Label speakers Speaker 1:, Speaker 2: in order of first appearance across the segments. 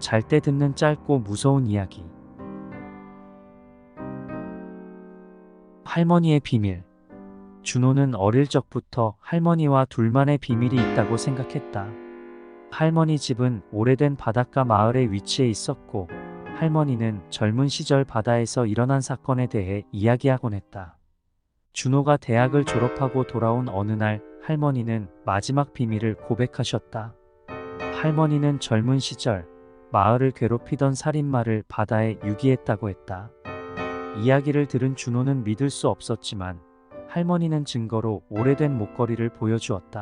Speaker 1: 잘 때 듣는 짧고 무서운 이야기. 할머니의 비밀. 준호는 어릴 적부터 할머니와 둘만의 비밀이 있다고 생각했다. 할머니 집은 오래된 바닷가 마을에 위치해 있었고, 할머니는 젊은 시절 바다에서 일어난 사건에 대해 이야기하곤 했다. 준호가 대학을 졸업하고 돌아온 어느 날 할머니는 마지막 비밀을 고백하셨다. 할머니는 젊은 시절 마을을 괴롭히던 살인마를 바다에 유기했다고 했다. 이야기를 들은 준호는 믿을 수 없었지만 할머니는 증거로 오래된 목걸이를 보여주었다.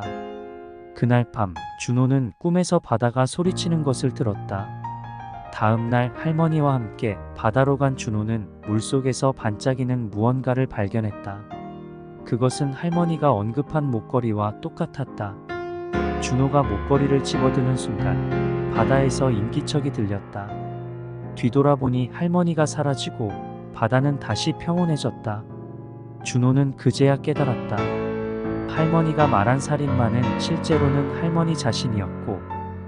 Speaker 1: 그날 밤 준호는 꿈에서 바다가 소리치는 것을 들었다. 다음 날 할머니와 함께 바다로 간 준호는 물속에서 반짝이는 무언가를 발견했다. 그것은 할머니가 언급한 목걸이와 똑같았다. 준호가 목걸이를 집어드는 순간 바다에서 인기척이 들렸다. 뒤돌아보니 할머니가 사라지고 바다는 다시 평온해졌다. 준호는 그제야 깨달았다. 할머니가 말한 살인마는 실제로는 할머니 자신이었고,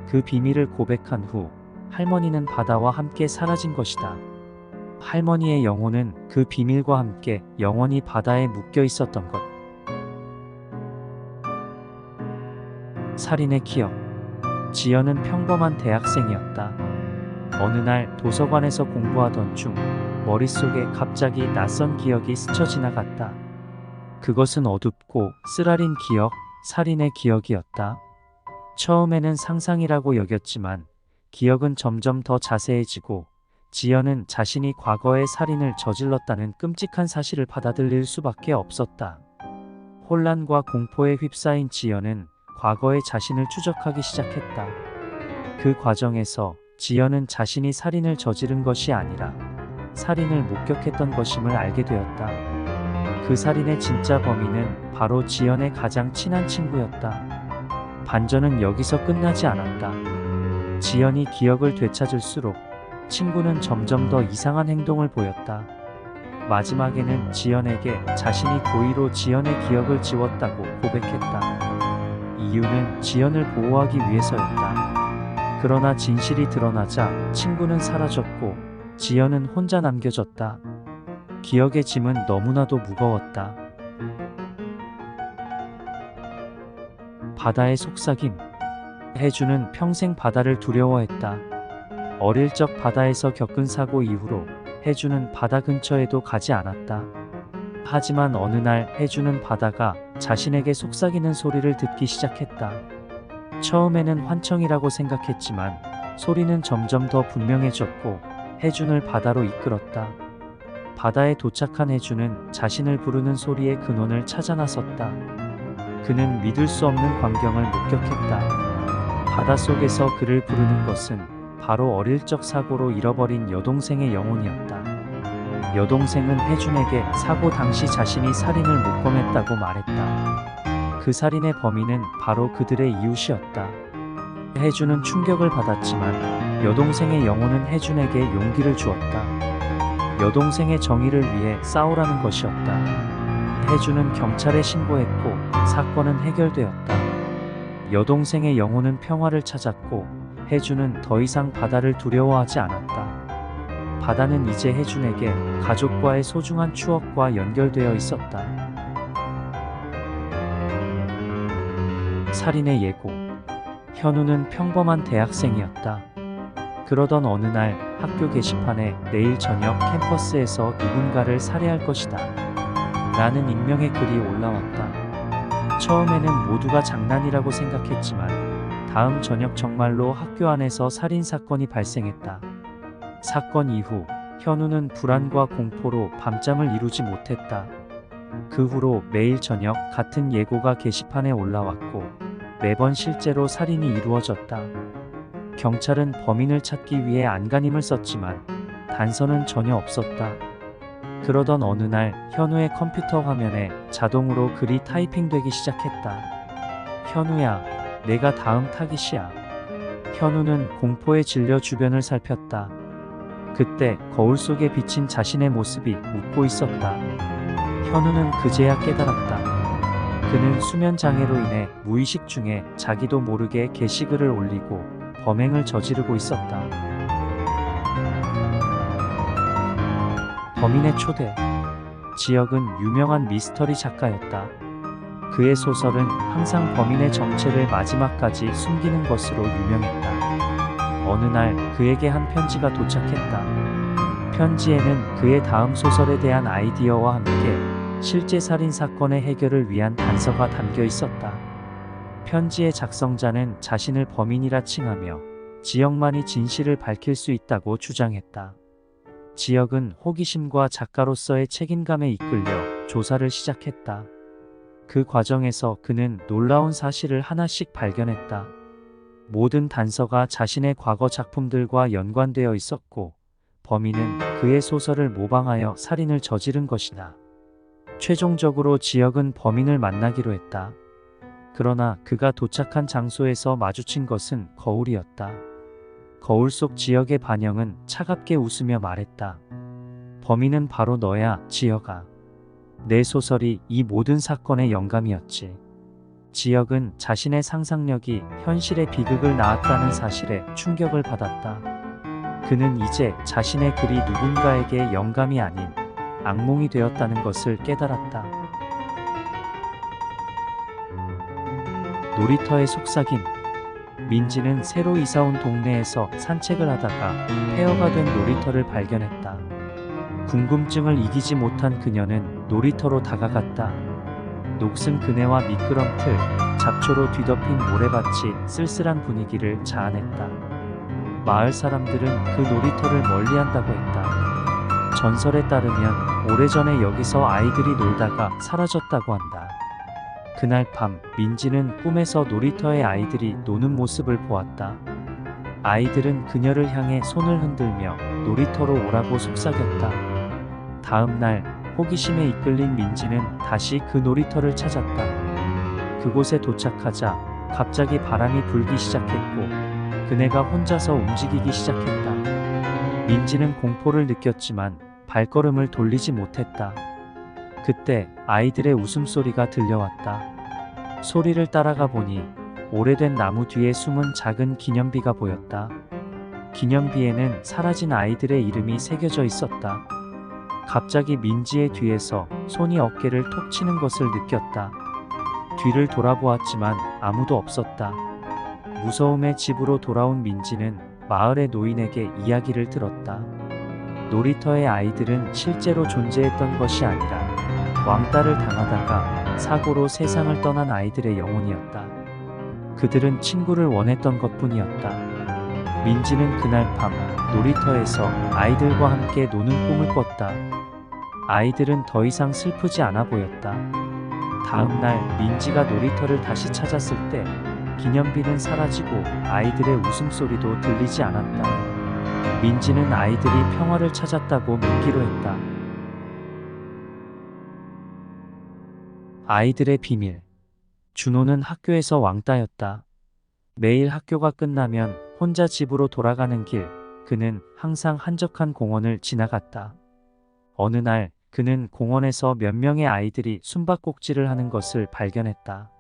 Speaker 1: 그 비밀을 고백한 후 할머니는 바다와 함께 사라진 것이다. 할머니의 영혼은 그 비밀과 함께 영원히 바다에 묶여 있었던 것. 살인의 기억. 지연은 평범한 대학생이었다. 어느 날 도서관에서 공부하던 중 머릿속에 갑자기 낯선 기억이 스쳐 지나갔다. 그것은 어둡고 쓰라린 기억, 살인의 기억이었다. 처음에는 상상이라고 여겼지만 기억은 점점 더 자세해지고, 지연은 자신이 과거에 살인을 저질렀다는 끔찍한 사실을 받아들일 수밖에 없었다. 혼란과 공포에 휩싸인 지연은 과거의 자신을 추적하기 시작했다. 그 과정에서 지연은 자신이 살인을 저지른 것이 아니라 살인을 목격했던 것임을 알게 되었다. 그 살인의 진짜 범인은 바로 지연의 가장 친한 친구였다. 반전은 여기서 끝나지 않았다. 지연이 기억을 되찾을수록 친구는 점점 더 이상한 행동을 보였다. 마지막에는 지연에게 자신이 고의로 지연의 기억을 지웠다고 고백했다. 이유는 지연을 보호하기 위해서였다. 그러나 진실이 드러나자 친구는 사라졌고 지연은 혼자 남겨졌다. 기억의 짐은 너무나도 무거웠다. 바다의 속삭임. 혜주는 평생 바다를 두려워했다. 어릴 적 바다에서 겪은 사고 이후로 혜주는 바다 근처에도 가지 않았다. 하지만 어느 날 혜주는 바다가 자신에게 속삭이는 소리를 듣기 시작했다. 처음에는 환청이라고 생각했지만 소리는 점점 더 분명해졌고 혜준을 바다로 이끌었다. 바다에 도착한 혜준은 자신을 부르는 소리의 근원을 찾아 나섰다. 그는 믿을 수 없는 광경을 목격했다. 바닷속에서 그를 부르는 것은 바로 어릴 적 사고로 잃어버린 여동생의 영혼이었다. 여동생은 혜준에게 사고 당시 자신이 살인을 목범했다고 말했다. 그 살인의 범인은 바로 그들의 이웃이었다. 혜준은 충격을 받았지만 여동생의 영혼은 혜준에게 용기를 주었다. 여동생의 정의를 위해 싸우라는 것이었다. 혜준은 경찰에 신고했고 사건은 해결되었다. 여동생의 영혼은 평화를 찾았고 혜준은 더 이상 바다를 두려워하지 않았다. 바다는 이제 혜준에게 가족과의 소중한 추억과 연결되어 있었다. 살인의 예고. 현우는 평범한 대학생이었다. 그러던 어느 날 학교 게시판에 내일 저녁 캠퍼스에서 누군가를 살해할 것이다 라는 익명의 글이 올라왔다. 처음에는 모두가 장난이라고 생각했지만 다음 저녁 정말로 학교 안에서 살인 사건이 발생했다. 사건 이후 현우는 불안과 공포로 밤잠을 이루지 못했다. 그 후로 매일 저녁 같은 예고가 게시판에 올라왔고 매번 실제로 살인이 이루어졌다. 경찰은 범인을 찾기 위해 안간힘을 썼지만 단서는 전혀 없었다. 그러던 어느 날 현우의 컴퓨터 화면에 자동으로 글이 타이핑되기 시작했다. 현우야, 내가 다음 타깃이야. 현우는 공포에 질려 주변을 살폈다. 그때 거울 속에 비친 자신의 모습이 웃고 있었다. 현우는 그제야 깨달았다. 그는 수면 장애로 인해 무의식 중에 자기도 모르게 게시글을 올리고 범행을 저지르고 있었다. 범인의 초대. 지역은 유명한 미스터리 작가였다. 그의 소설은 항상 범인의 정체를 마지막까지 숨기는 것으로 유명했다. 어느 날 그에게 한 편지가 도착했다. 편지에는 그의 다음 소설에 대한 아이디어와 함께 실제 살인 사건의 해결을 위한 단서가 담겨 있었다. 편지의 작성자는 자신을 범인이라 칭하며 지역만이 진실을 밝힐 수 있다고 주장했다. 지역은 호기심과 작가로서의 책임감에 이끌려 조사를 시작했다. 그 과정에서 그는 놀라운 사실을 하나씩 발견했다. 모든 단서가 자신의 과거 작품들과 연관되어 있었고, 범인은 그의 소설을 모방하여 살인을 저지른 것이다. 최종적으로 지역은 범인을 만나기로 했다. 그러나 그가 도착한 장소에서 마주친 것은 거울이었다. 거울 속 지역의 반영은 차갑게 웃으며 말했다. 범인은 바로 너야, 지역아. 내 소설이 이 모든 사건의 영감이었지. 지역은 자신의 상상력이 현실의 비극을 낳았다는 사실에 충격을 받았다. 그는 이제 자신의 글이 누군가에게 영감이 아닌 악몽이 되었다는 것을 깨달았다. 놀이터의 속삭임. 민지는 새로 이사온 동네에서 산책을 하다가 폐허가 된 놀이터를 발견했다. 궁금증을 이기지 못한 그녀는 놀이터로 다가갔다. 녹슨 그네와 미끄럼틀, 잡초로 뒤덮인 모래밭이 쓸쓸한 분위기를 자아냈다. 마을 사람들은 그 놀이터를 멀리한다고 했다. 전설에 따르면 오래전에 여기서 아이들이 놀다가 사라졌다고 한다. 그날 밤 민지는 꿈에서 놀이터의 아이들이 노는 모습을 보았다. 아이들은 그녀를 향해 손을 흔들며 놀이터로 오라고 속삭였다. 다음 날 호기심에 이끌린 민지는 다시 그 놀이터를 찾았다. 그곳에 도착하자 갑자기 바람이 불기 시작했고 그네가 혼자서 움직이기 시작했다. 민지는 공포를 느꼈지만 발걸음을 돌리지 못했다. 그때 아이들의 웃음소리가 들려왔다. 소리를 따라가 보니 오래된 나무 뒤에 숨은 작은 기념비가 보였다. 기념비에는 사라진 아이들의 이름이 새겨져 있었다. 갑자기 민지의 뒤에서 손이 어깨를 톡 치는 것을 느꼈다. 뒤를 돌아보았지만 아무도 없었다. 무서움에 집으로 돌아온 민지는 마을의 노인에게 이야기를 들었다. 놀이터의 아이들은 실제로 존재했던 것이 아니라 왕따를 당하다가 사고로 세상을 떠난 아이들의 영혼이었다. 그들은 친구를 원했던 것뿐이었다. 민지는 그날 밤 놀이터에서 아이들과 함께 노는 꿈을 꿨다. 아이들은 더 이상 슬프지 않아 보였다. 다음 날 민지가 놀이터를 다시 찾았을 때 기념비는 사라지고 아이들의 웃음소리도 들리지 않았다. 민지는 아이들이 평화를 찾았다고 믿기로 했다. 아이들의 비밀. 준호는 학교에서 왕따였다. 매일 학교가 끝나면 혼자 집으로 돌아가는 길, 그는 항상 한적한 공원을 지나갔다. 어느 날 그는 공원에서 몇 명의 아이들이 숨바꼭질을 하는 것을 발견했다.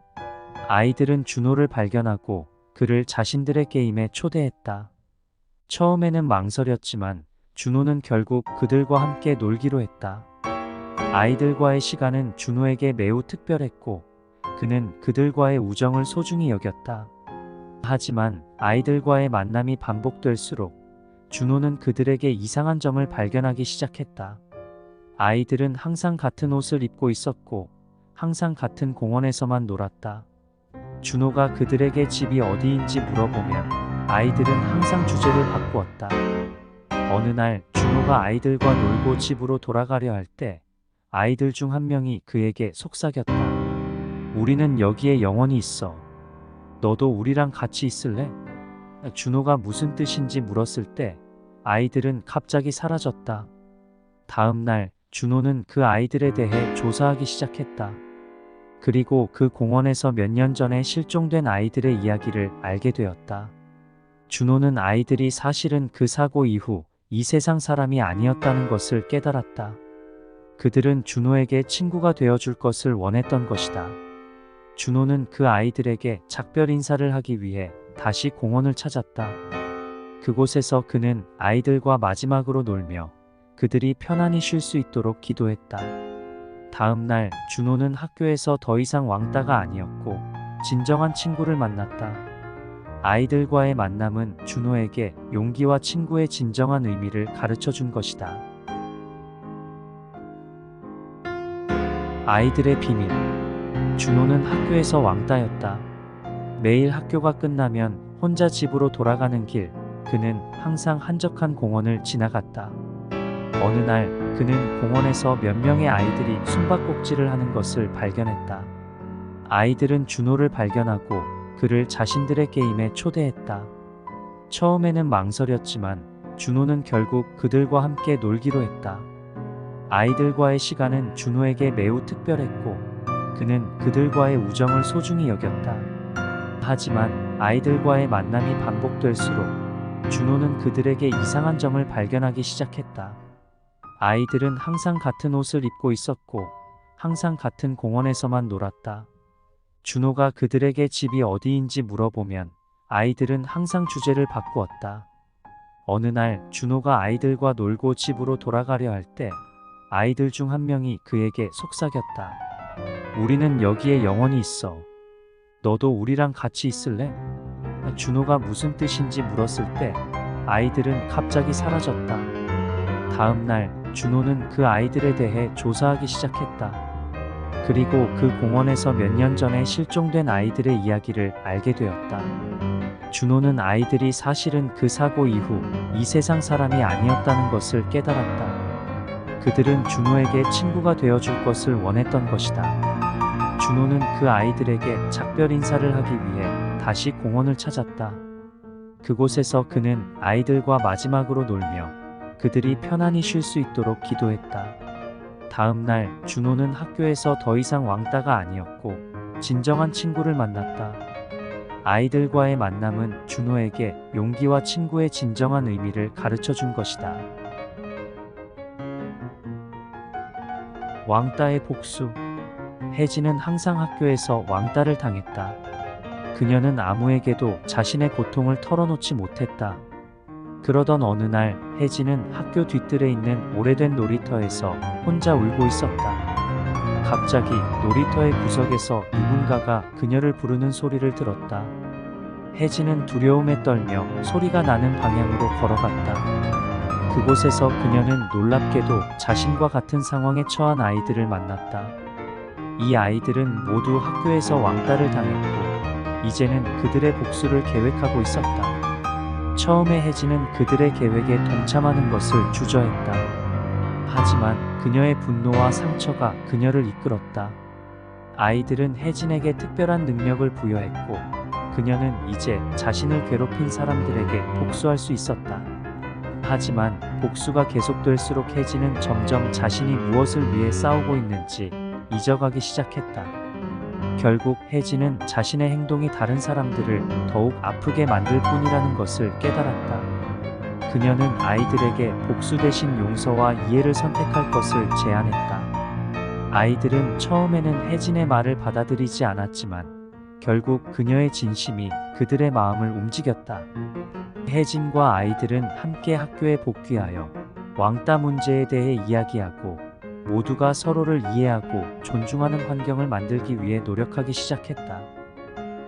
Speaker 1: 아이들은 준호를 발견하고 그를 자신들의 게임에 초대했다. 처음에는 망설였지만 준호는 결국 그들과 함께 놀기로 했다. 아이들과의 시간은 준호에게 매우 특별했고 그는 그들과의 우정을 소중히 여겼다. 하지만 아이들과의 만남이 반복될수록 준호는 그들에게 이상한 점을 발견하기 시작했다. 아이들은 항상 같은 옷을 입고 있었고 항상 같은 공원에서만 놀았다. 준호가 그들에게 집이 어디인지 물어보면 아이들은 항상 주제를 바꾸었다. 어느 날 준호가 아이들과 놀고 집으로 돌아가려 할 때 아이들 중 한 명이 그에게 속삭였다. 우리는 여기에 영원히 있어. 너도 우리랑 같이 있을래? 준호가 무슨 뜻인지 물었을 때 아이들은 갑자기 사라졌다. 다음 날 준호는 그 아이들에 대해 조사하기 시작했다. 그리고 그 공원에서 몇 년 전에 실종된 아이들의 이야기를 알게 되었다. 준호는 아이들이 사실은 그 사고 이후 이 세상 사람이 아니었다는 것을 깨달았다. 그들은 준호에게 친구가 되어줄 것을 원했던 것이다. 준호는 그 아이들에게 작별 인사를 하기 위해 다시 공원을 찾았다. 그곳에서 그는 아이들과 마지막으로 놀며 그들이 편안히 쉴 수 있도록 기도했다. 다음 날 준호는 학교에서 더 이상 왕따가 아니었고 진정한 친구를 만났다. 아이들과의 만남은 준호에게 용기와 친구의 진정한 의미를 가르쳐 준 것이다. 아이들의 비밀. 준호는 학교에서 왕따였다. 매일 학교가 끝나면 혼자 집으로 돌아가는 길, 그는 항상 한적한 공원을 지나갔다. 어느 날 그는 공원에서 몇 명의 아이들이 숨바꼭질을 하는 것을 발견했다. 아이들은 준호를 발견하고 그를 자신들의 게임에 초대했다. 처음에는 망설였지만 준호는 결국 그들과 함께 놀기로 했다. 아이들과의 시간은 준호에게 매우 특별했고 그는 그들과의 우정을 소중히 여겼다. 하지만 아이들과의 만남이 반복될수록 준호는 그들에게 이상한 점을 발견하기 시작했다. 아이들은 항상 같은 옷을 입고 있었고 항상 같은 공원에서만 놀았다. 준호가 그들에게 집이 어디인지 물어보면 아이들은 항상 주제를 바꾸었다. 어느 날 준호가 아이들과 놀고 집으로 돌아가려 할 때 아이들 중 한 명이 그에게 속삭였다. 우리는 여기에 영원히 있어. 너도 우리랑 같이 있을래? 준호가 무슨 뜻인지 물었을 때 아이들은 갑자기 사라졌다. 다음 날 준호는 그 아이들에 대해 조사하기 시작했다. 그리고 그 공원에서 몇 년 전에 실종된 아이들의 이야기를 알게 되었다. 준호는 아이들이 사실은 그 사고 이후 이 세상 사람이 아니었다는 것을 깨달았다. 그들은 준호에게 친구가 되어줄 것을 원했던 것이다. 준호는 그 아이들에게 작별 인사를 하기 위해 다시 공원을 찾았다. 그곳에서 그는 아이들과 마지막으로 놀며 그들이 편안히 쉴 수 있도록 기도했다. 다음 날 준호는 학교에서 더 이상 왕따가 아니었고 진정한 친구를 만났다. 아이들과의 만남은 준호에게 용기와 친구의 진정한 의미를 가르쳐 준 것이다. 왕따의 복수. 혜진은 항상 학교에서 왕따를 당했다. 그녀는 아무에게도 자신의 고통을 털어놓지 못했다. 그러던 어느 날 혜진은 학교 뒤뜰에 있는 오래된 놀이터에서 혼자 울고 있었다. 갑자기 놀이터의 구석에서 누군가가 그녀를 부르는 소리를 들었다. 혜진은 두려움에 떨며 소리가 나는 방향으로 걸어갔다. 그곳에서 그녀는 놀랍게도 자신과 같은 상황에 처한 아이들을 만났다. 이 아이들은 모두 학교에서 왕따를 당했고 이제는 그들의 복수를 계획하고 있었다. 처음에 혜진은 그들의 계획에 동참하는 것을 주저했다. 하지만 그녀의 분노와 상처가 그녀를 이끌었다. 아이들은 혜진에게 특별한 능력을 부여했고 그녀는 이제 자신을 괴롭힌 사람들에게 복수할 수 있었다. 하지만 복수가 계속될수록 혜진은 점점 자신이 무엇을 위해 싸우고 있는지 잊어가기 시작했다. 결국 혜진은 자신의 행동이 다른 사람들을 더욱 아프게 만들 뿐이라는 것을 깨달았다. 그녀는 아이들에게 복수 대신 용서와 이해를 선택할 것을 제안했다. 아이들은 처음에는 혜진의 말을 받아들이지 않았지만 결국 그녀의 진심이 그들의 마음을 움직였다. 혜진과 아이들은 함께 학교에 복귀하여 왕따 문제에 대해 이야기하고 모두가 서로를 이해하고 존중하는 환경을 만들기 위해 노력하기 시작했다.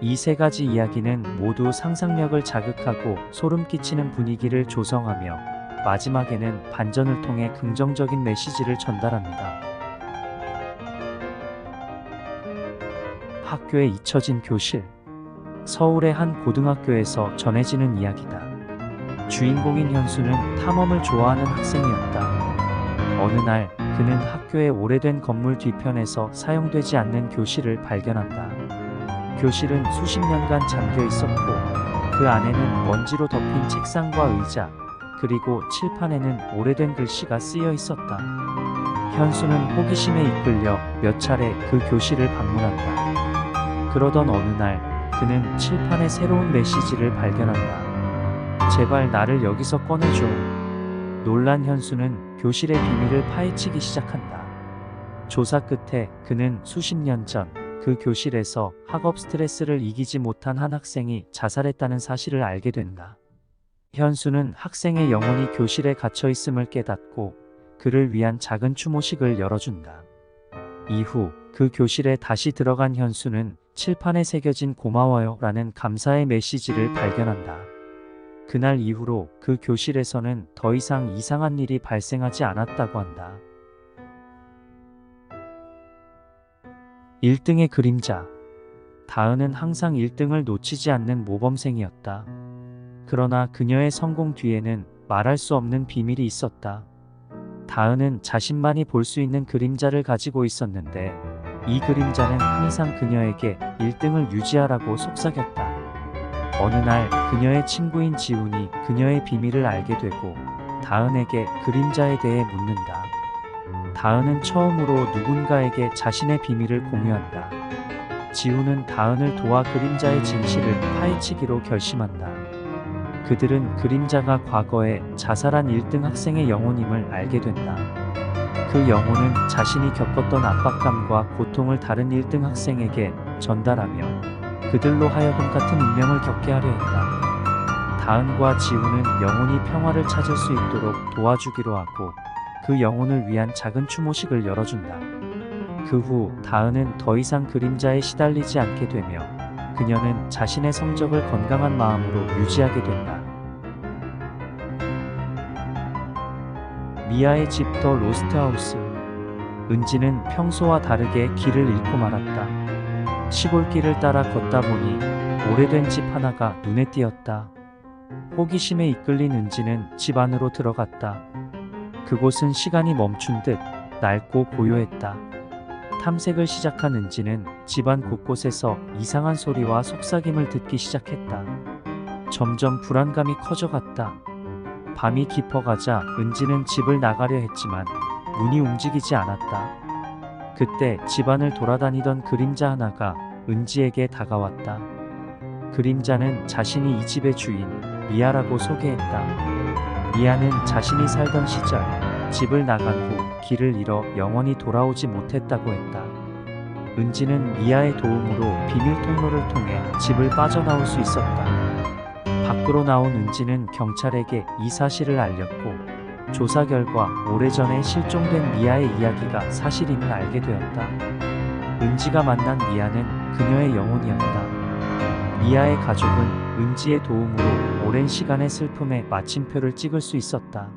Speaker 1: 이 세 가지 이야기는 모두 상상력을 자극하고 소름 끼치는 분위기를 조성하며 마지막에는 반전을 통해 긍정적인 메시지를 전달합니다. 학교에 잊혀진 교실. 서울의 한 고등학교에서 전해지는 이야기다. 주인공인 현수는 탐험을 좋아하는 학생이었다. 어느 날 그는 학교의 오래된 건물 뒤편에서 사용되지 않는 교실을 발견한다. 교실은 수십 년간 잠겨 있었고 그 안에는 먼지로 덮인 책상과 의자, 그리고 칠판에는 오래된 글씨가 쓰여 있었다. 현수는 호기심에 이끌려 몇 차례 그 교실을 방문한다. 그러던 어느 날 그는 칠판에 새로운 메시지를 발견한다. 제발 나를 여기서 꺼내줘. 놀란 현수는 교실의 비밀을 파헤치기 시작한다. 조사 끝에 그는 수십 년 전 그 교실에서 학업 스트레스를 이기지 못한 한 학생이 자살했다는 사실을 알게 된다. 현수는 학생의 영혼이 교실에 갇혀 있음을 깨닫고 그를 위한 작은 추모식을 열어준다. 이후 그 교실에 다시 들어간 현수는 칠판에 새겨진 고마워요 라는 감사의 메시지를 발견한다. 그날 이후로 그 교실에서는 더 이상 이상한 일이 발생하지 않았다고 한다. 1등의 그림자. 다은은 항상 1등을 놓치지 않는 모범생이었다. 그러나 그녀의 성공 뒤에는 말할 수 없는 비밀이 있었다. 다은은 자신만이 볼 수 있는 그림자를 가지고 있었는데 이 그림자는 항상 그녀에게 1등을 유지하라고 속삭였다. 어느 날 그녀의 친구인 지훈이 그녀의 비밀을 알게 되고 다은에게 그림자에 대해 묻는다. 다은은 처음으로 누군가에게 자신의 비밀을 공유한다. 지훈은 다은을 도와 그림자의 진실을 파헤치기로 결심한다. 그들은 그림자가 과거에 자살한 1등 학생의 영혼임을 알게 된다. 그 영혼은 자신이 겪었던 압박감과 고통을 다른 1등 학생에게 전달하며 그들로 하여금 같은 운명을 겪게 하려 했다. 다은과 지훈은 영혼이 평화를 찾을 수 있도록 도와주기로 하고 그 영혼을 위한 작은 추모식을 열어준다. 그 후 다은은 더 이상 그림자에 시달리지 않게 되며 그녀는 자신의 성적을 건강한 마음으로 유지하게 된다. 미아의 집 더 로스트하우스. 은지는 평소와 다르게 길을 잃고 말았다. 시골길을 따라 걷다 보니 오래된 집 하나가 눈에 띄었다. 호기심에 이끌린 은지는 집 안으로 들어갔다. 그곳은 시간이 멈춘 듯 낡고 고요했다. 탐색을 시작한 은지는 집안 곳곳에서 이상한 소리와 속삭임을 듣기 시작했다. 점점 불안감이 커져갔다. 밤이 깊어가자 은지는 집을 나가려 했지만 문이 움직이지 않았다. 그때 집안을 돌아다니던 그림자 하나가 은지에게 다가왔다. 그림자는 자신이 이 집의 주인 미아라고 소개했다. 미아는 자신이 살던 시절 집을 나간 후 길을 잃어 영원히 돌아오지 못했다고 했다. 은지는 미아의 도움으로 비밀 통로를 통해 집을 빠져나올 수 있었다. 밖으로 나온 은지는 경찰에게 이 사실을 알렸고 조사 결과 오래전에 실종된 미아의 이야기가 사실임을 알게 되었다. 은지가 만난 미아는 그녀의 영혼이었다. 미아의 가족은 은지의 도움으로 오랜 시간의 슬픔에 마침표를 찍을 수 있었다.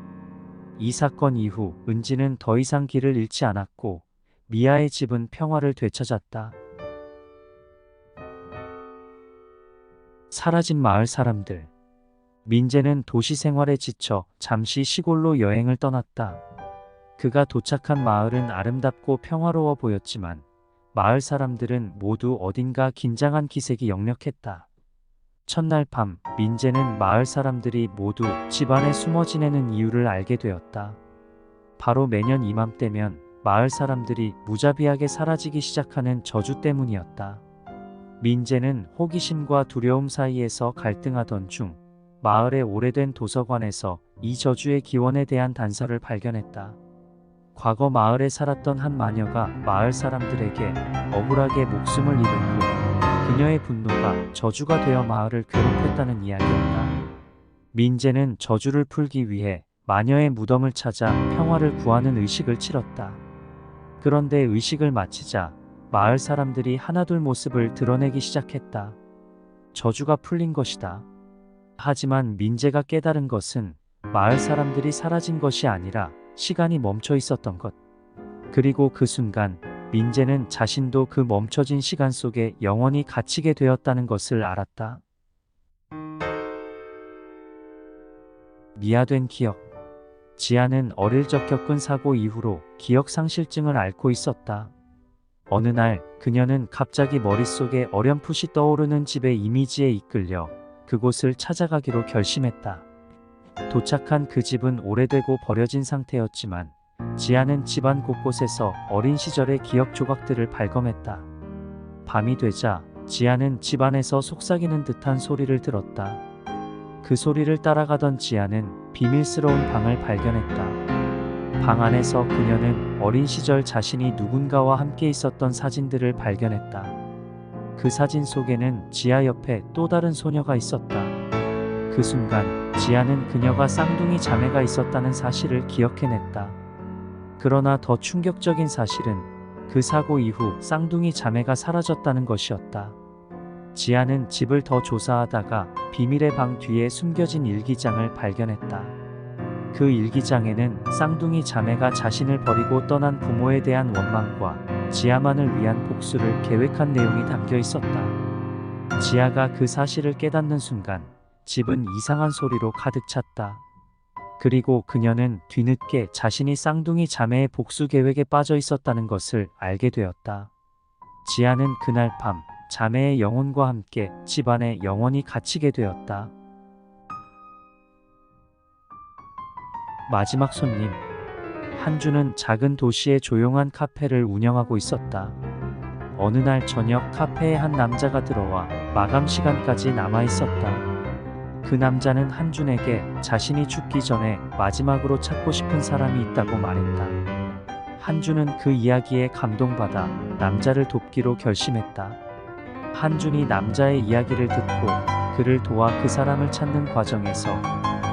Speaker 1: 이 사건 이후 은지는 더 이상 길을 잃지 않았고 미아의 집은 평화를 되찾았다. 사라진 마을 사람들. 민재는 도시 생활에 지쳐 잠시 시골로 여행을 떠났다. 그가 도착한 마을은 아름답고 평화로워 보였지만 마을 사람들은 모두 어딘가 긴장한 기색이 역력했다. 첫날 밤, 민재는 마을 사람들이 모두 집 안에 숨어 지내는 이유를 알게 되었다. 바로 매년 이맘때면 마을 사람들이 무자비하게 사라지기 시작하는 저주 때문이었다. 민재는 호기심과 두려움 사이에서 갈등하던 중 마을의 오래된 도서관에서 이 저주의 기원에 대한 단서를 발견했다. 과거 마을에 살았던 한 마녀가 마을 사람들에게 억울하게 목숨을 잃은 후 그녀의 분노가 저주가 되어 마을을 괴롭혔다는 이야기였다. 민재는 저주를 풀기 위해 마녀의 무덤을 찾아 평화를 구하는 의식을 치렀다. 그런데 의식을 마치자 마을 사람들이 하나둘 모습을 드러내기 시작했다. 저주가 풀린 것이다. 하지만 민재가 깨달은 것은 마을 사람들이 사라진 것이 아니라 시간이 멈춰 있었던 것. 그리고 그 순간 민재는 자신도 그 멈춰진 시간 속에 영원히 갇히게 되었다는 것을 알았다. 미아된 기억. 지아는 어릴 적 겪은 사고 이후로 기억 상실증을 앓고 있었다. 어느 날 그녀는 갑자기 머릿속에 어렴풋이 떠오르는 집의 이미지에 이끌려 그곳을 찾아가기로 결심했다. 도착한 그 집은 오래되고 버려진 상태였지만 지아는 집안 곳곳에서 어린 시절의 기억 조각들을 발견했다. 밤이 되자 지아는 집안에서 속삭이는 듯한 소리를 들었다. 그 소리를 따라가던 지아는 비밀스러운 방을 발견했다. 방 안에서 그녀는 어린 시절 자신이 누군가와 함께 있었던 사진들을 발견했다. 그 사진 속에는 지아 옆에 또 다른 소녀가 있었다. 그 순간 지아는 그녀가 쌍둥이 자매가 있었다는 사실을 기억해냈다. 그러나 더 충격적인 사실은 그 사고 이후 쌍둥이 자매가 사라졌다는 것이었다. 지아는 집을 더 조사하다가 비밀의 방 뒤에 숨겨진 일기장을 발견했다. 그 일기장에는 쌍둥이 자매가 자신을 버리고 떠난 부모에 대한 원망과 지아만을 위한 복수를 계획한 내용이 담겨 있었다. 지아가 그 사실을 깨닫는 순간 집은 이상한 소리로 가득 찼다. 그리고 그녀는 뒤늦게 자신이 쌍둥이 자매의 복수 계획에 빠져 있었다는 것을 알게 되었다. 지아는 그날 밤 자매의 영혼과 함께 집안에 영원히 갇히게 되었다. 마지막 손님. 한주는 작은 도시의 조용한 카페를 운영하고 있었다. 어느 날 저녁 카페에 한 남자가 들어와 마감 시간까지 남아 있었다. 그 남자는 한준에게 자신이 죽기 전에 마지막으로 찾고 싶은 사람이 있다고 말했다. 한준은 그 이야기에 감동받아 남자를 돕기로 결심했다. 한준이 남자의 이야기를 듣고 그를 도와 그 사람을 찾는 과정에서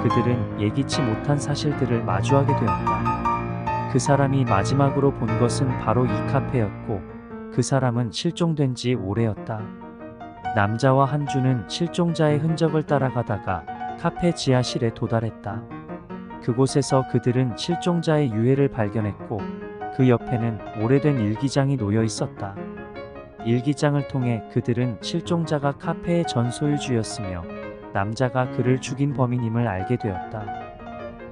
Speaker 1: 그들은 예기치 못한 사실들을 마주하게 되었다. 그 사람이 마지막으로 본 것은 바로 이 카페였고 그 사람은 실종된 지 오래였다. 남자와 한주는 실종자의 흔적을 따라가다가 카페 지하실에 도달했다. 그곳에서 그들은 실종자의 유해를 발견했고 그 옆에는 오래된 일기장이 놓여 있었다. 일기장을 통해 그들은 실종자가 카페의 전소유주였으며 남자가 그를 죽인 범인임을 알게 되었다.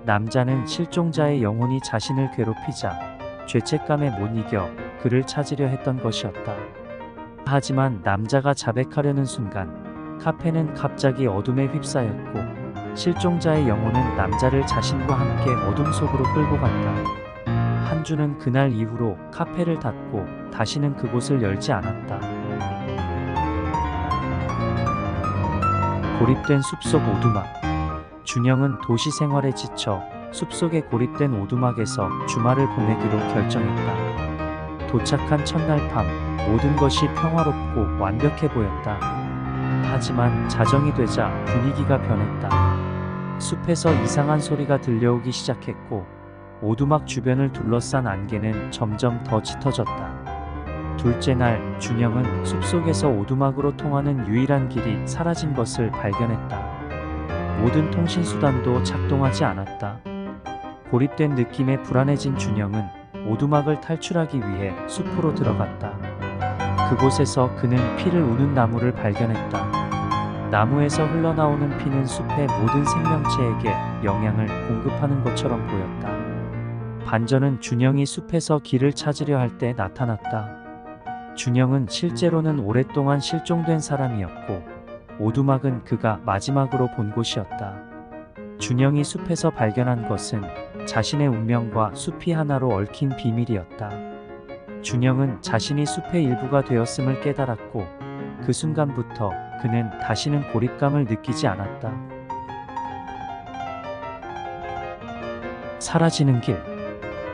Speaker 1: 남자는 실종자의 영혼이 자신을 괴롭히자 죄책감에 못 이겨 그를 찾으려 했던 것이었다. 하지만 남자가 자백하려는 순간 카페는 갑자기 어둠에 휩싸였고 실종자의 영혼은 남자를 자신과 함께 어둠 속으로 끌고 갔다. 한주는 그날 이후로 카페를 닫고 다시는 그곳을 열지 않았다. 고립된 숲속 오두막. 준영은 도시 생활에 지쳐 숲속에 고립된 오두막에서 주말을 보내기로 결정했다. 도착한 첫날 밤 모든 것이 평화롭고 완벽해 보였다. 하지만 자정이 되자 분위기가 변했다. 숲에서 이상한 소리가 들려오기 시작했고 오두막 주변을 둘러싼 안개는 점점 더 짙어졌다. 둘째 날 준영은 숲속에서 오두막으로 통하는 유일한 길이 사라진 것을 발견했다. 모든 통신수단도 작동하지 않았다. 고립된 느낌에 불안해진 준영은 오두막을 탈출하기 위해 숲으로 들어갔다. 그곳에서 그는 피를 우는 나무를 발견했다. 나무에서 흘러나오는 피는 숲의 모든 생명체에게 영양을 공급하는 것처럼 보였다. 반전은 준영이 숲에서 길을 찾으려 할 때 나타났다. 준영은 실제로는 오랫동안 실종된 사람이었고 오두막은 그가 마지막으로 본 곳이었다. 준영이 숲에서 발견한 것은 자신의 운명과 숲이 하나로 얽힌 비밀이었다. 준영은 자신이 숲의 일부가 되었음을 깨달았고 그 순간부터 그는 다시는 고립감을 느끼지 않았다. 사라지는 길.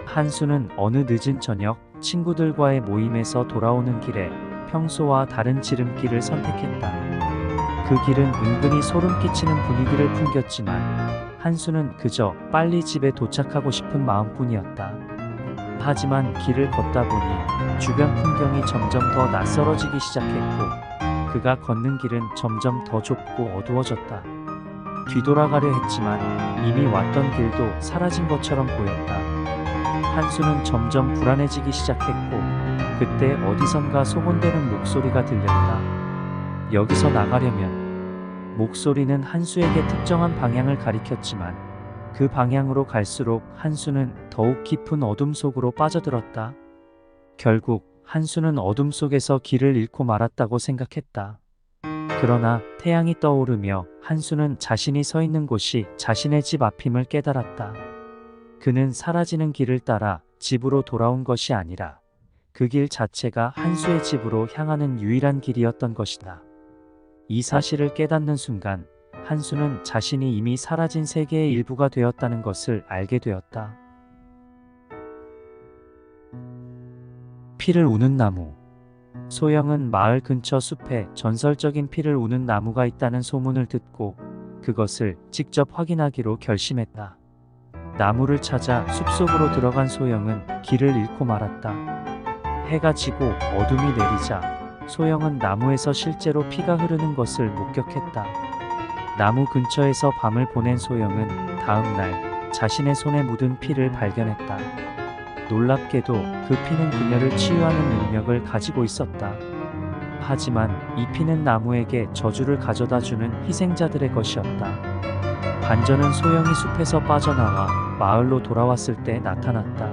Speaker 1: 한수는 어느 늦은 저녁 친구들과의 모임에서 돌아오는 길에 평소와 다른 지름길을 선택했다. 그 길은 은근히 소름 끼치는 분위기를 풍겼지만 한수는 그저 빨리 집에 도착하고 싶은 마음뿐이었다. 하지만 길을 걷다 보니 주변 풍경이 점점 더 낯설어지기 시작했고 그가 걷는 길은 점점 더 좁고 어두워졌다. 뒤돌아가려 했지만 이미 왔던 길도 사라진 것처럼 보였다. 한수는 점점 불안해지기 시작했고 그때 어디선가 소곤대는 목소리가 들렸다. 여기서 나가려면. 목소리는 한수에게 특정한 방향을 가리켰지만 그 방향으로 갈수록 한수는 더욱 깊은 어둠 속으로 빠져들었다. 결국 한수는 어둠 속에서 길을 잃고 말았다고 생각했다. 그러나 태양이 떠오르며 한수는 자신이 서 있는 곳이 자신의 집 앞임을 깨달았다. 그는 사라지는 길을 따라 집으로 돌아온 것이 아니라 그 길 자체가 한수의 집으로 향하는 유일한 길이었던 것이다. 이 사실을 깨닫는 순간 한수는 자신이 이미 사라진 세계의 일부가 되었다는 것을 알게 되었다. 피를 우는 나무. 소영은 마을 근처 숲에 전설적인 피를 우는 나무가 있다는 소문을 듣고 그것을 직접 확인하기로 결심했다. 나무를 찾아 숲속으로 들어간 소영은 길을 잃고 말았다. 해가 지고 어둠이 내리자 소영은 나무에서 실제로 피가 흐르는 것을 목격했다. 나무 근처에서 밤을 보낸 소영은 다음 날 자신의 손에 묻은 피를 발견했다. 놀랍게도 그 피는 그녀를 치유하는 능력을 가지고 있었다. 하지만 이 피는 나무에게 저주를 가져다주는 희생자들의 것이었다. 반전은 소영이 숲에서 빠져나와 마을로 돌아왔을 때 나타났다.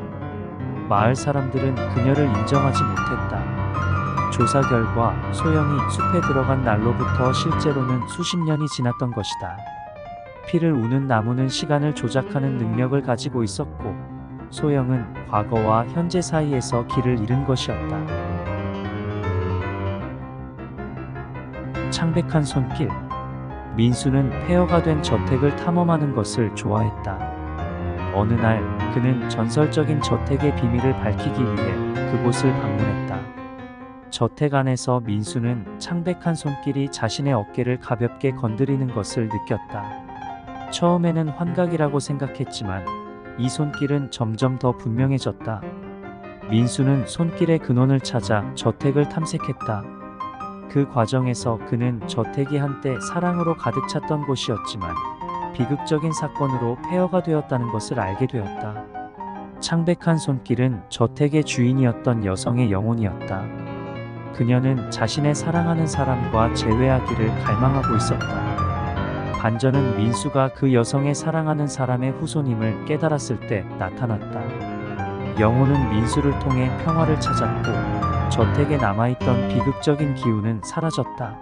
Speaker 1: 마을 사람들은 그녀를 인정하지 못했다. 조사 결과 소영이 숲에 들어간 날로부터 실제로는 수십 년이 지났던 것이다. 피를 우는 나무는 시간을 조작하는 능력을 가지고 있었고 소영은 과거와 현재 사이에서 길을 잃은 것이었다. 창백한 손길. 민수는 폐허가 된 저택을 탐험하는 것을 좋아했다. 어느 날 그는 전설적인 저택의 비밀을 밝히기 위해 그곳을 방문했다. 저택 안에서 민수는 창백한 손길이 자신의 어깨를 가볍게 건드리는 것을 느꼈다. 처음에는 환각이라고 생각했지만 이 손길은 점점 더 분명해졌다. 민수는 손길의 근원을 찾아 저택을 탐색했다. 그 과정에서 그는 저택이 한때 사랑으로 가득 찼던 곳이었지만 비극적인 사건으로 폐허가 되었다는 것을 알게 되었다. 창백한 손길은 저택의 주인이었던 여성의 영혼이었다. 그녀는 자신의 사랑하는 사람과 재회하기를 갈망하고 있었다. 반전은 민수가 그 여성의 사랑하는 사람의 후손임을 깨달았을 때 나타났다. 영혼은 민수를 통해 평화를 찾았고 저택에 남아있던 비극적인 기운은 사라졌다.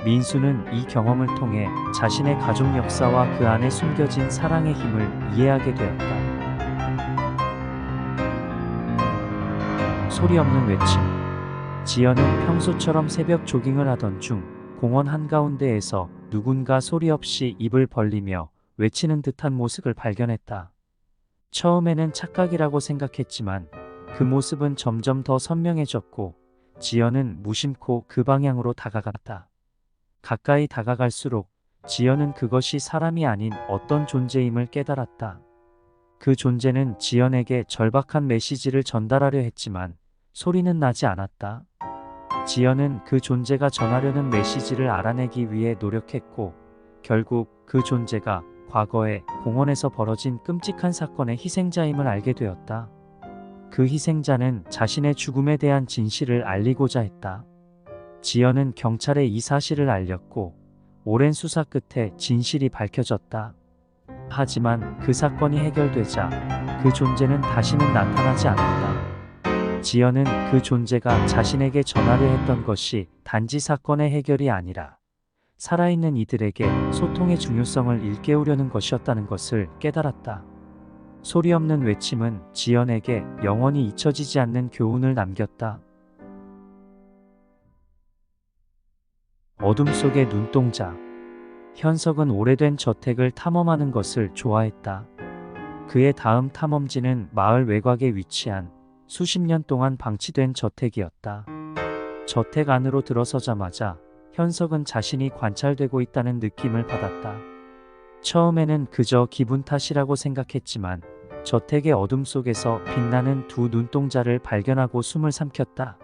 Speaker 1: 민수는 이 경험을 통해 자신의 가족 역사와 그 안에 숨겨진 사랑의 힘을 이해하게 되었다. 소리 없는 외침. 지연은 평소처럼 새벽 조깅을 하던 중 공원 한가운데에서 누군가 소리 없이 입을 벌리며 외치는 듯한 모습을 발견했다. 처음에는 착각이라고 생각했지만 그 모습은 점점 더 선명해졌고 지연은 무심코 그 방향으로 다가갔다. 가까이 다가갈수록 지연은 그것이 사람이 아닌 어떤 존재임을 깨달았다. 그 존재는 지연에게 절박한 메시지를 전달하려 했지만 소리는 나지 않았다. 지연은 그 존재가 전하려는 메시지를 알아내기 위해 노력했고 결국 그 존재가 과거에 공원에서 벌어진 끔찍한 사건의 희생자임을 알게 되었다. 그 희생자는 자신의 죽음에 대한 진실을 알리고자 했다. 지연은 경찰에 이 사실을 알렸고 오랜 수사 끝에 진실이 밝혀졌다. 하지만 그 사건이 해결되자 그 존재는 다시는 나타나지 않았다. 지연은 그 존재가 자신에게 전하려 했던 것이 단지 사건의 해결이 아니라 살아있는 이들에게 소통의 중요성을 일깨우려는 것이었다는 것을 깨달았다. 소리 없는 외침은 지연에게 영원히 잊혀지지 않는 교훈을 남겼다. 어둠 속의 눈동자. 현석은 오래된 저택을 탐험하는 것을 좋아했다. 그의 다음 탐험지는 마을 외곽에 위치한 수십 년 동안 방치된 저택이었다. 저택 안으로 들어서자마자 현석은 자신이 관찰되고 있다는 느낌을 받았다. 처음에는 그저 기분 탓이라고 생각했지만 저택의 어둠 속에서 빛나는 두 눈동자를 발견하고 숨을 삼켰다.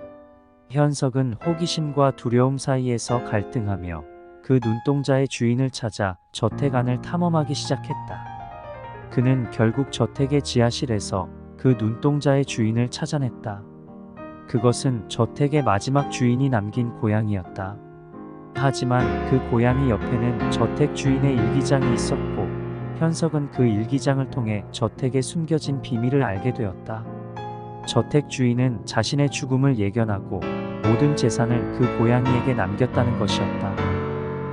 Speaker 1: 현석은 호기심과 두려움 사이에서 갈등하며 그 눈동자의 주인을 찾아 저택 안을 탐험하기 시작했다. 그는 결국 저택의 지하실에서 그 눈동자의 주인을 찾아냈다. 그것은 저택의 마지막 주인이 남긴 고양이였다. 하지만 그 고양이 옆에는 저택 주인의 일기장이 있었고 현석은 그 일기장을 통해 저택에 숨겨진 비밀을 알게 되었다. 저택 주인은 자신의 죽음을 예견하고 모든 재산을 그 고양이에게 남겼다는 것이었다.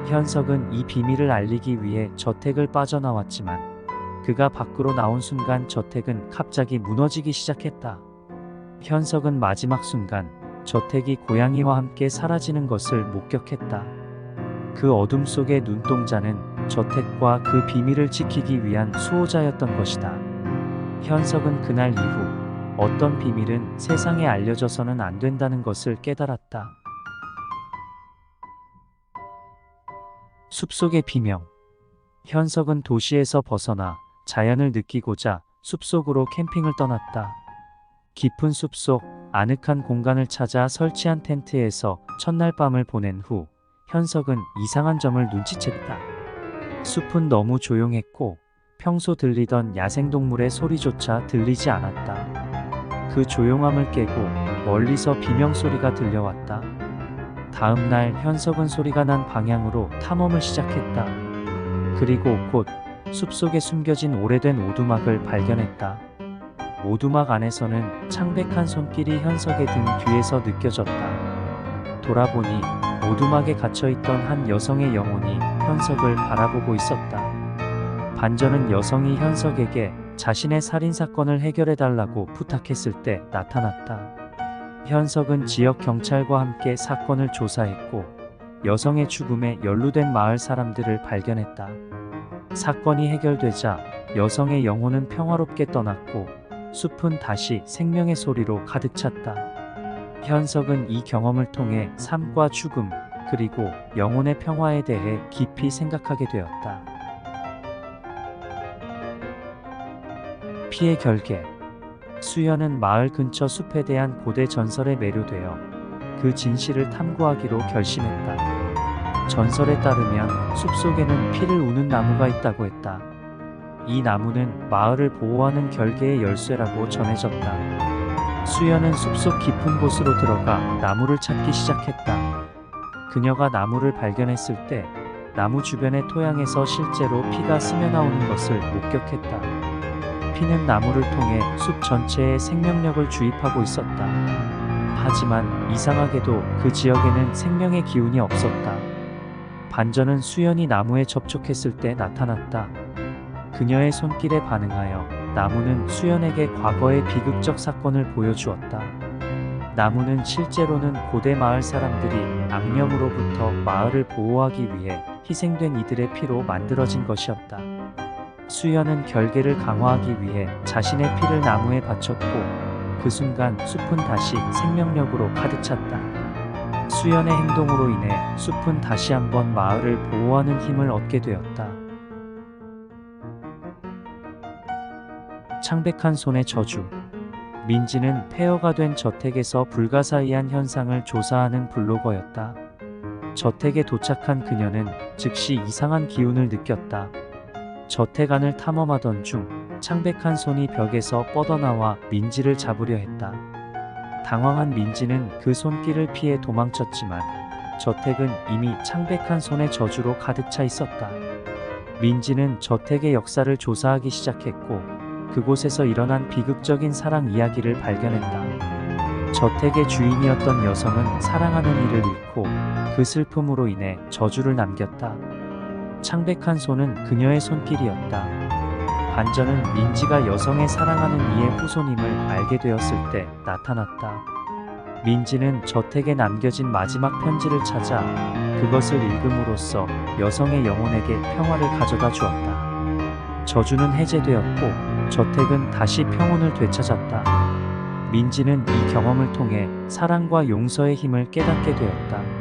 Speaker 1: 현석은 이 비밀을 알리기 위해 저택을 빠져나왔지만 그가 밖으로 나온 순간 저택은 갑자기 무너지기 시작했다. 현석은 마지막 순간 저택이 고양이와 함께 사라지는 것을 목격했다. 그 어둠 속의 눈동자는 저택과 그 비밀을 지키기 위한 수호자였던 것이다. 현석은 그날 이후 어떤 비밀은 세상에 알려져서는 안 된다는 것을 깨달았다. 숲속의 비명. 현석은 도시에서 벗어나 자연을 느끼고자 숲속으로 캠핑을 떠났다. 깊은 숲속 아늑한 공간을 찾아 설치한 텐트에서 첫날 밤을 보낸 후 현석은 이상한 점을 눈치챘다. 숲은 너무 조용했고 평소 들리던 야생동물의 소리조차 들리지 않았다. 그 조용함을 깨고 멀리서 비명소리가 들려왔다. 다음 날 현석은 소리가 난 방향으로 탐험을 시작했다. 그리고 곧 숲속에 숨겨진 오래된 오두막을 발견했다. 오두막 안에서는 창백한 손길이 현석의 등 뒤에서 느껴졌다. 돌아보니 오두막에 갇혀있던 한 여성의 영혼이 현석을 바라보고 있었다. 반전은 여성이 현석에게 자신의 살인사건을 해결해달라고 부탁했을 때 나타났다. 현석은 지역 경찰과 함께 사건을 조사했고 여성의 죽음에 연루된 마을 사람들을 발견했다. 사건이 해결되자 여성의 영혼은 평화롭게 떠났고 숲은 다시 생명의 소리로 가득 찼다. 현석은 이 경험을 통해 삶과 죽음 그리고 영혼의 평화에 대해 깊이 생각하게 되었다. 피의 결계. 수연은 마을 근처 숲에 대한 고대 전설에 매료되어 그 진실을 탐구하기로 결심했다. 전설에 따르면 숲속에는 피를 우는 나무가 있다고 했다. 이 나무는 마을을 보호하는 결계의 열쇠라고 전해졌다. 수연은 숲속 깊은 곳으로 들어가 나무를 찾기 시작했다. 그녀가 나무를 발견했을 때 나무 주변의 토양에서 실제로 피가 스며나오는 것을 목격했다. 피는 나무를 통해 숲 전체에 생명력을 주입하고 있었다. 하지만 이상하게도 그 지역에는 생명의 기운이 없었다. 반전은 수연이 나무에 접촉했을 때 나타났다. 그녀의 손길에 반응하여 나무는 수연에게 과거의 비극적 사건을 보여주었다. 나무는 실제로는 고대 마을 사람들이 악령으로부터 마을을 보호하기 위해 희생된 이들의 피로 만들어진 것이었다. 수연은 결계를 강화하기 위해 자신의 피를 나무에 바쳤고 그 순간 숲은 다시 생명력으로 가득 찼다. 수연의 행동으로 인해 숲은 다시 한번 마을을 보호하는 힘을 얻게 되었다. 창백한 손의 저주. 민지는 폐허가 된 저택에서 불가사의한 현상을 조사하는 블로거였다. 저택에 도착한 그녀는 즉시 이상한 기운을 느꼈다. 저택 안을 탐험하던 중 창백한 손이 벽에서 뻗어나와 민지를 잡으려 했다. 당황한 민지는 그 손길을 피해 도망쳤지만 저택은 이미 창백한 손의 저주로 가득 차 있었다. 민지는 저택의 역사를 조사하기 시작했고 그곳에서 일어난 비극적인 사랑 이야기를 발견했다. 저택의 주인이었던 여성은 사랑하는 이를 잃고 그 슬픔으로 인해 저주를 남겼다. 창백한 손은 그녀의 손길이었다. 반전은 민지가 여성의 사랑하는 이의 후손임을 알게 되었을 때 나타났다. 민지는 저택에 남겨진 마지막 편지를 찾아 그것을 읽음으로써 여성의 영혼에게 평화를 가져다 주었다. 저주는 해제되었고 저택은 다시 평온을 되찾았다. 민지는 이 경험을 통해 사랑과 용서의 힘을 깨닫게 되었다.